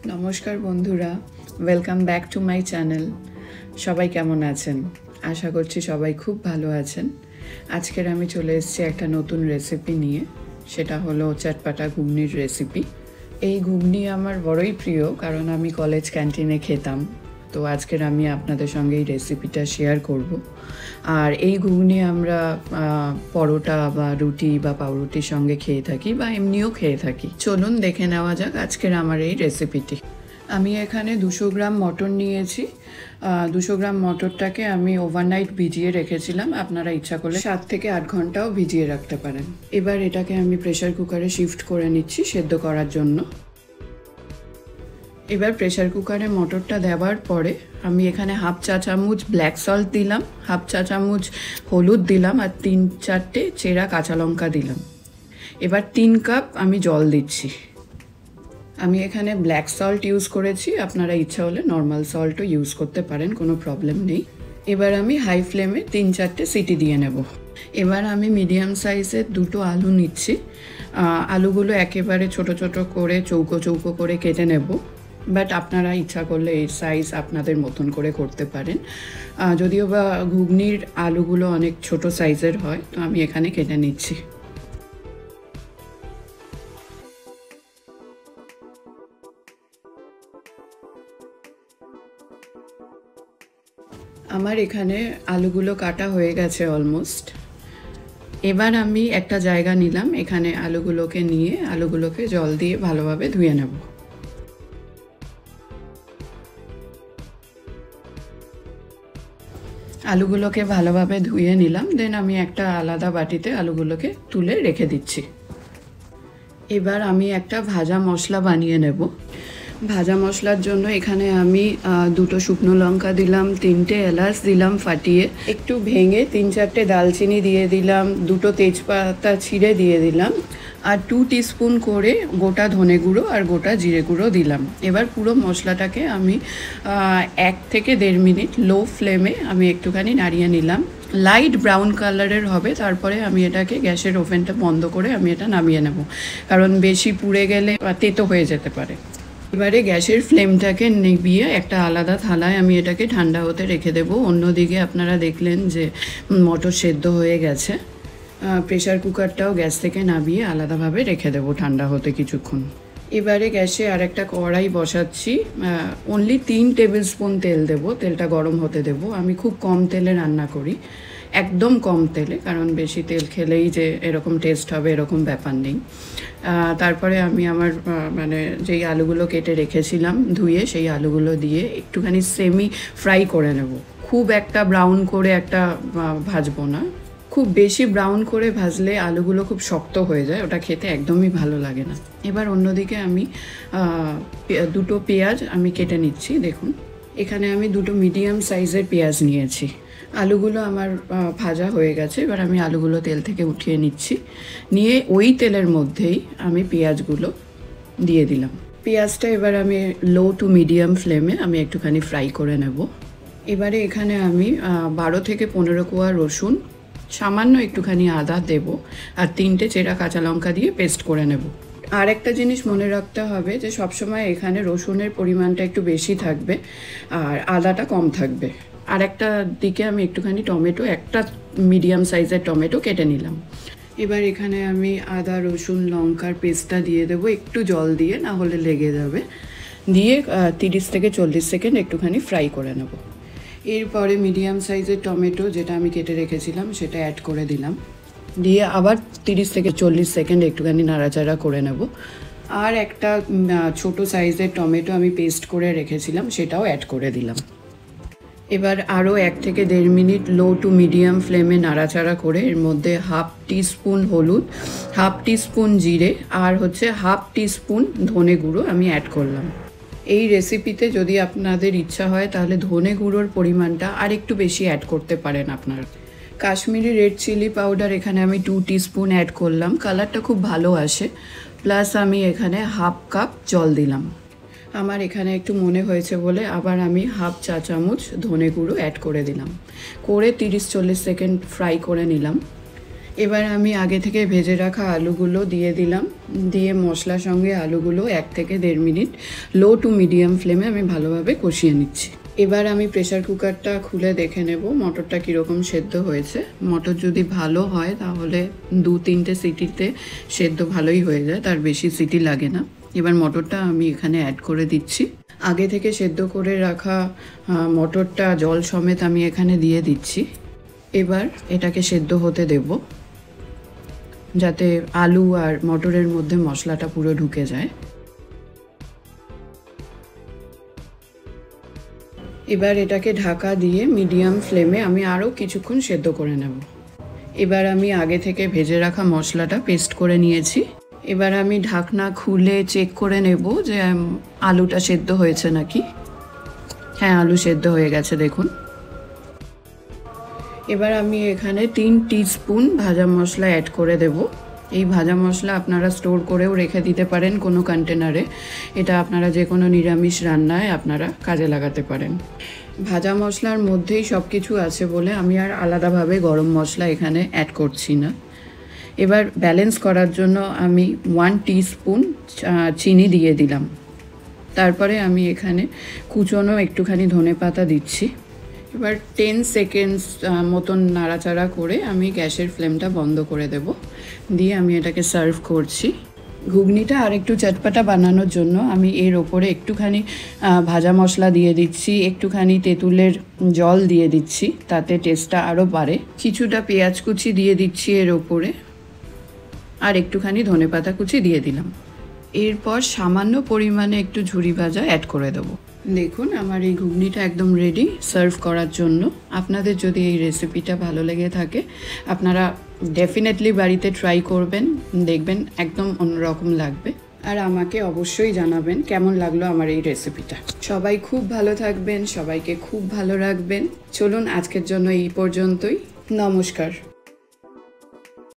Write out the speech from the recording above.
নমস্কার বন্ধুরা, welcome back to my channel. সবাই কেমন আছেন? আশা করছি সবাই খুব ভালো আছেন। আজকের আমি চলে এসেছি একটা নতুন রেসিপি নিয়ে, সেটা হলো চটপাটা ঘুগনির রেসিপি। এই ঘুগনি আমার বড়ই প্রিয়, কারণ আমি কলেজ ক্যান্টিনে খেতাম। তো আজকের আমি আপনাদের সঙ্গে এই রেসিপিটা শেয়ার করব। আর এই ঘুগনি আমরা পরোটা বা রুটি বা পাউরুটির সঙ্গে খেয়ে থাকি বা এমনিও খেয়ে থাকি। চলুন দেখে নেওয়া যাক আজকের আমার এই রেসিপিটি। আমি এখানে 200 গ্রাম মটর নিয়েছি। 200 গ্রাম মটরটাকে আমি ওভারনাইট ভিজিয়ে রেখেছিলাম। আপনারা ইচ্ছা করলে 7 থেকে 8 ঘন্টাও ভিজিয়ে রাখতে পারেন। এবার এটাকে আমি প্রেসার কুকারে শিফট করে নিচ্ছি সেদ্ধ করার জন্য। এবার প্রেসার কুকারে মটরটা দেওয়ার পরে আমি এখানে হাফ চা চামচ ব্ল্যাক সল্ট দিলাম, হাফ চা চামচ হলুদ দিলাম, আর 3-4টে চেরা কাঁচা লঙ্কা দিলাম। এবার 3 কাপ আমি জল দিচ্ছি। আমি এখানে ব্ল্যাক সল্ট ইউজ করেছি, আপনারা ইচ্ছা হলে নর্মাল সল্টও ইউজ করতে পারেন, কোনো প্রবলেম নেই। এবার আমি হাই ফ্লেমে 3-4টে সিটি দিয়ে নেব। এবার আমি মিডিয়াম সাইজের 2টো আলু নিচ্ছি। আলুগুলো একেবারে ছোট ছোট করে চৌকো চৌকো করে কেটে নেব, বাট আপনারা ইচ্ছা করলে এই সাইজ আপনাদের মতন করে করতে পারেন। যদিও বা ঘুগনির আলুগুলো অনেক ছোট সাইজের হয়, তো আমি এখানে কেটে নিচ্ছি। আমার এখানে আলুগুলো কাটা হয়ে গেছে অলমোস্ট। এবার আমি একটা জায়গা নিলাম, এখানে আলুগুলোকে নিয়ে আলুগুলোকে জল দিয়ে ভালোভাবে ধুয়ে নেব। আলুগুলোকে ভালোভাবে ধুয়ে নিলাম, দেন আমি একটা আলাদা বাটিতে আলুগুলোকে তুলে রেখে দিচ্ছি। এবার আমি একটা ভাজা মশলা বানিয়ে নেব। ভাজা মশলার জন্য এখানে আমি 2টো শুকনো লঙ্কা দিলাম, 3টে এলাচ দিলাম ফাটিয়ে, একটু ভেঙে 3-4টে দালচিনি দিয়ে দিলাম, 2টো তেজপাতা ছিঁড়ে দিয়ে দিলাম, আর 2 টিস্পুন করে গোটা ধনে গুঁড়ো আর গোটা জিরে গুঁড়ো দিলাম। এবার পুরো মশলাটাকে আমি 1 থেকে 1.5 মিনিট লো ফ্লেমে আমি একটুখানি নাড়িয়ে নিলাম। লাইট ব্রাউন কালারের হবে, তারপরে আমি এটাকে গ্যাসের ওভেনটা বন্ধ করে আমি এটা নামিয়ে নেব, কারণ বেশি পুড়ে গেলে তেতো হয়ে যেতে পারে। এবারে গ্যাসের ফ্লেমটাকে নিভিয়ে একটা আলাদা থালায় আমি এটাকে ঠান্ডা হতে রেখে দেবো। অন্যদিকে আপনারা দেখলেন যে মটর সেদ্ধ হয়ে গেছে। প্রেসার কুকারটাও গ্যাস থেকে নামিয়ে আলাদাভাবে রেখে দেবো ঠান্ডা হতে কিছুক্ষণ। এবারে গ্যাসে আর একটা কড়াই বসাচ্ছি। অনলি 3 টেবিল স্পুন তেল দেবো, তেলটা গরম হতে দেবো। আমি খুব কম তেলে রান্না করি, একদম কম তেলে, কারণ বেশি তেল খেলেই যে এরকম টেস্ট হবে এরকম ব্যাপার নেই। তারপরে আমি আমার যেই আলুগুলো কেটে রেখেছিলাম ধুয়ে, সেই আলুগুলো দিয়ে একটুখানি সেমি ফ্রাই করে নেব। খুব একটা ব্রাউন করে একটা ভাজবো না, খুব বেশি ব্রাউন করে ভাজলে আলুগুলো খুব শক্ত হয়ে যায়, ওটা খেতে একদমই ভালো লাগে না। এবার অন্যদিকে আমি 2টো পেঁয়াজ আমি কেটে নিচ্ছি। দেখুন, এখানে আমি 2টো মিডিয়াম সাইজের পেঁয়াজ নিয়েছি। আলুগুলো আমার ভাজা হয়ে গেছে, এবার আমি আলুগুলো তেল থেকে উঠিয়ে নিচ্ছি। নিয়ে ওই তেলের মধ্যেই আমি পেঁয়াজগুলো দিয়ে দিলাম। পেঁয়াজটা এবার আমি লো টু মিডিয়াম ফ্লেমে আমি একটুখানি ফ্রাই করে নেব। এবারে এখানে আমি 12 থেকে 15 কোয়া রসুন, সামান্য একটুখানি আদা দেব, আর 3টে চেরা কাঁচা লঙ্কা দিয়ে পেস্ট করে নেব। আর একটা জিনিস মনে রাখতে হবে যে সবসময় এখানে রসুনের পরিমাণটা একটু বেশি থাকবে আর আদাটা কম থাকবে। আর একটা দিকে আমি একটুখানি টমেটো, একটা মিডিয়াম সাইজের টমেটো কেটে নিলাম। এবার এখানে আমি আদা রসুন লঙ্কার পেস্টটা দিয়ে দেবো, একটু জল দিয়ে, না হলে লেগে যাবে। দিয়ে 30 থেকে 40 সেকেন্ড একটুখানি ফ্রাই করে নেব। এরপরে মিডিয়াম সাইজের টমেটো যেটা আমি কেটে রেখেছিলাম সেটা অ্যাড করে দিলাম, দিয়ে আবার 30 থেকে 40 সেকেন্ড একটুখানি নাড়াচাড়া করে নেব। আর একটা ছোট সাইজের টমেটো আমি পেস্ট করে রেখেছিলাম, সেটাও অ্যাড করে দিলাম। এবার আরও 1 থেকে 1.5 মিনিট লো টু মিডিয়াম ফ্লেমে নাড়াচাড়া করে এর মধ্যে হাফ টিস্পুন হলুদ, হাফ টিস্পুন জিরে, আর হাফ টিস্পুন ধনে গুঁড়ো আমি অ্যাড করলাম। এই রেসিপিতে যদি আপনাদের ইচ্ছা হয় তাহলে ধনে গুঁড়োর পরিমাণটা আর একটু বেশি অ্যাড করতে পারেন আপনারা। কাশ্মীরি রেড চিলি পাউডার এখানে আমি 2 টিস্পুন অ্যাড করলাম, কালারটা খুব ভালো আসে। প্লাস আমি এখানে হাফ কাপ জল দিলাম। আমার এখানে একটু মনে হয়েছে বলে আবার আমি হাফ চা চামচ ধনে গুঁড়ো অ্যাড করে দিলাম, করে 30-40 সেকেন্ড ফ্রাই করে নিলাম। এবার আমি আগে থেকে ভেজে রাখা আলুগুলো দিয়ে দিলাম, দিয়ে মশলার সঙ্গে আলুগুলো 1 থেকে 1.5 মিনিট লো টু মিডিয়াম ফ্লেমে আমি ভালোভাবে কষিয়ে নিচ্ছি। এবার আমি প্রেসার কুকারটা খুলে দেখে নেব মটরটা কীরকম সেদ্ধ হয়েছে। মটর যদি ভালো হয় তাহলে 2-3টে সিটিতে সেদ্ধ ভালোই হয়ে যায়, তার বেশি সিটি লাগে না। এবার মটরটা আমি এখানে অ্যাড করে দিচ্ছি। আগে থেকে সেদ্ধ করে রাখা মটরটা জল সমেত আমি এখানে দিয়ে দিচ্ছি। এবার এটাকে সেদ্ধ হতে দেব, যাতে আলু আর মটরের মধ্যে মশলাটা পুরো ঢুকে যায়। এবার এটাকে ঢাকা দিয়ে মিডিয়াম ফ্লেমে আমি আরও কিছুক্ষণ সেদ্ধ করে নেব। এবার আমি আগে থেকে ভেজে রাখা মশলাটা পেস্ট করে নিয়েছি। এবার আমি ঢাকনা খুলে চেক করে নেব যে আলুটা সেদ্ধ হয়েছে নাকি। হ্যাঁ, আলু সেদ্ধ হয়ে গেছে দেখুন। এবার আমি এখানে 3 টিস্পুন ভাজা মশলা অ্যাড করে দেব। এই ভাজা মশলা আপনারা স্টোর করেও রেখে দিতে পারেন কোনো কন্টেনারে। এটা আপনারা যে কোনো নিরামিষ রান্নায় আপনারা কাজে লাগাতে পারেন। ভাজা মশলার মধ্যেই সব কিছু আছে বলে আমি আর আলাদাভাবে গরম মশলা এখানে অ্যাড করছি না। এবার ব্যালেন্স করার জন্য আমি 1 টিস্পুন চিনি দিয়ে দিলাম। তারপরে আমি এখানে কুচনো একটুখানি ধনেপাতা দিচ্ছি। এবার 10 সেকেন্ডস মতন নাড়াচাড়া করে আমি গ্যাসের ফ্লেমটা বন্ধ করে দেব, দিয়ে আমি এটাকে সার্ভ করছি। ঘুগনিটা আর একটু চটপটা বানানোর জন্য আমি এর ওপরে একটুখানি ভাজা মশলা দিয়ে দিচ্ছি, একটুখানি তেঁতুলের জল দিয়ে দিচ্ছি, তাতে টেস্টটা আরও বাড়ে। কিছুটা পেঁয়াজ কুচি দিয়ে দিচ্ছি এর ওপরে, আর একটুখানি ধনেপাতা কুচি দিয়ে দিলাম। এরপর সামান্য পরিমাণে একটু ঝুরি ভাজা অ্যাড করে দেবো। দেখুন আমার এই ঘুগনিটা একদম রেডি সার্ভ করার জন্য। আপনাদের যদি এই রেসিপিটা ভালো লেগে থাকে আপনারা ডেফিনেটলি বাড়িতে ট্রাই করবেন, দেখবেন একদম অন্যরকম লাগবে। আর আমাকে অবশ্যই জানাবেন কেমন লাগলো আমার এই রেসিপিটা। সবাই খুব ভালো থাকবেন, সবাইকে খুব ভালো রাখবেন। চলুন আজকের জন্য এই পর্যন্তই। নমস্কার।